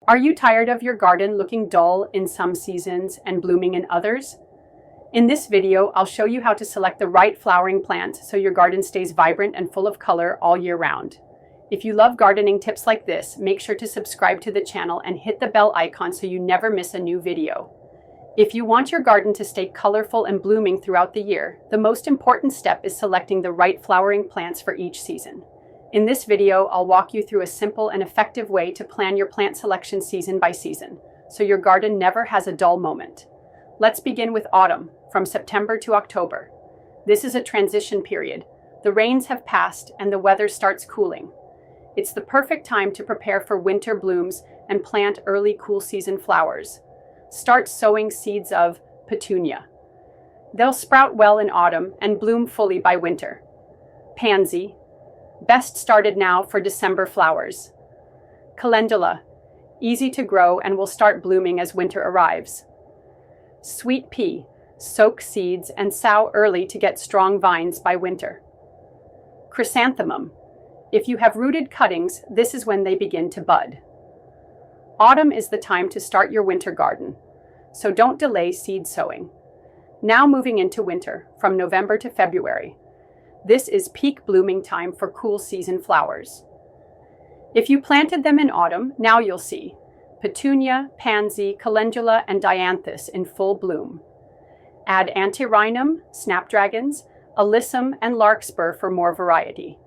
Are you tired of your garden looking dull in some seasons and blooming in others? In this video, I'll show you how to select the right flowering plant so your garden stays vibrant and full of color all year round. If you love gardening tips like this, make sure to subscribe to the channel and hit the bell icon so you never miss a new video. If you want your garden to stay colorful and blooming throughout the year, the most important step is selecting the right flowering plants for each season. In this video, I'll walk you through a simple and effective way to plan your plant selection season by season, so your garden never has a dull moment. Let's begin with autumn, from September to October. This is a transition period. The rains have passed and the weather starts cooling. It's the perfect time to prepare for winter blooms and plant early cool season flowers. Start sowing seeds of petunia. They'll sprout well in autumn and bloom fully by winter. Pansy. Best started now for December flowers. Calendula. Easy to grow and will start blooming as winter arrives. Sweet pea. Soak seeds and sow early to get strong vines by winter. Chrysanthemum. If you have rooted cuttings, this is when they begin to bud. Autumn is the time to start your winter garden, so don't delay seed sowing. Now moving into winter, from November to February. This is peak blooming time for cool season flowers. If you planted them in autumn, now you'll see petunia, pansy, calendula, and dianthus in full bloom. Add antirrhinum, snapdragons, alyssum, and larkspur for more variety.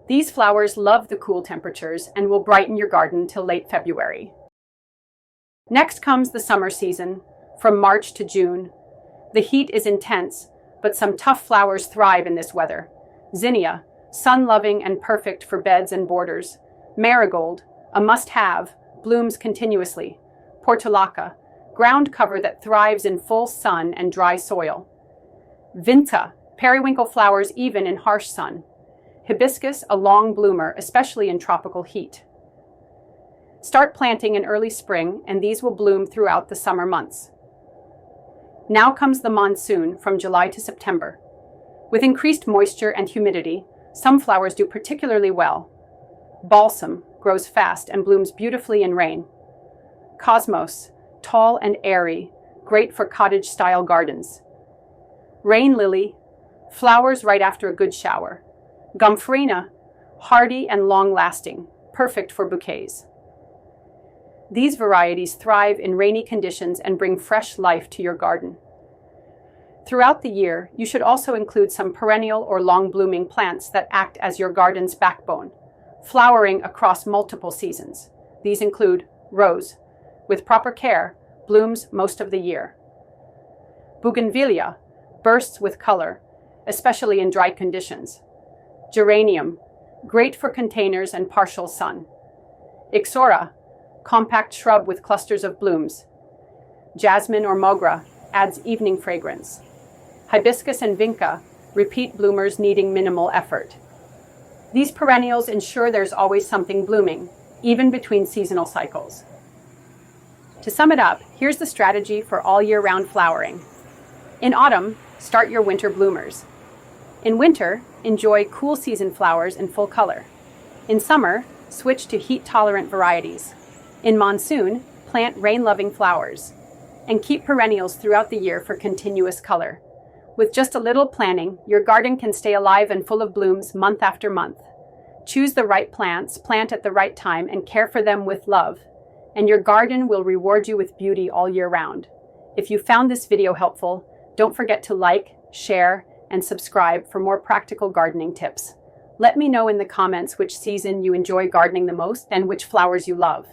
These flowers love the cool temperatures and will brighten your garden till late February. Next comes the summer season, from March to June. The heat is intense, but some tough flowers thrive in this weather. Zinnia, sun-loving and perfect for beds and borders. Marigold, a must-have, blooms continuously. Portulaca, ground cover that thrives in full sun and dry soil. Vinta, periwinkle flowers even in harsh sun. Hibiscus, a long bloomer, especially in tropical heat. Start planting in early spring, and these will bloom throughout the summer months. Now comes the monsoon from July to September. With increased moisture and humidity, some flowers do particularly well. Balsam grows fast and blooms beautifully in rain. Cosmos, tall and airy, great for cottage-style gardens. Rain lily, flowers right after a good shower. Gomphrena, hardy and long-lasting, perfect for bouquets. These varieties thrive in rainy conditions and bring fresh life to your garden. Throughout the year, you should also include some perennial or long-blooming plants that act as your garden's backbone, flowering across multiple seasons. These include rose, with proper care, blooms most of the year. Bougainvillea, bursts with color, especially in dry conditions. Geranium, great for containers and partial sun. Ixora, compact shrub with clusters of blooms. Jasmine or mogra adds evening fragrance. Hibiscus and vinca, repeat bloomers needing minimal effort. These perennials ensure there's always something blooming, even between seasonal cycles. To sum it up, here's the strategy for all year-round flowering. In autumn, start your winter bloomers. In winter, enjoy cool season flowers in full color. In summer, switch to heat-tolerant varieties. In monsoon, plant rain-loving flowers. And keep perennials throughout the year for continuous color. With just a little planning, your garden can stay alive and full of blooms month after month. Choose the right plants, plant at the right time, and care for them with love. And your garden will reward you with beauty all year round. If you found this video helpful, don't forget to like, share, and subscribe for more practical gardening tips. Let me know in the comments which season you enjoy gardening the most and which flowers you love.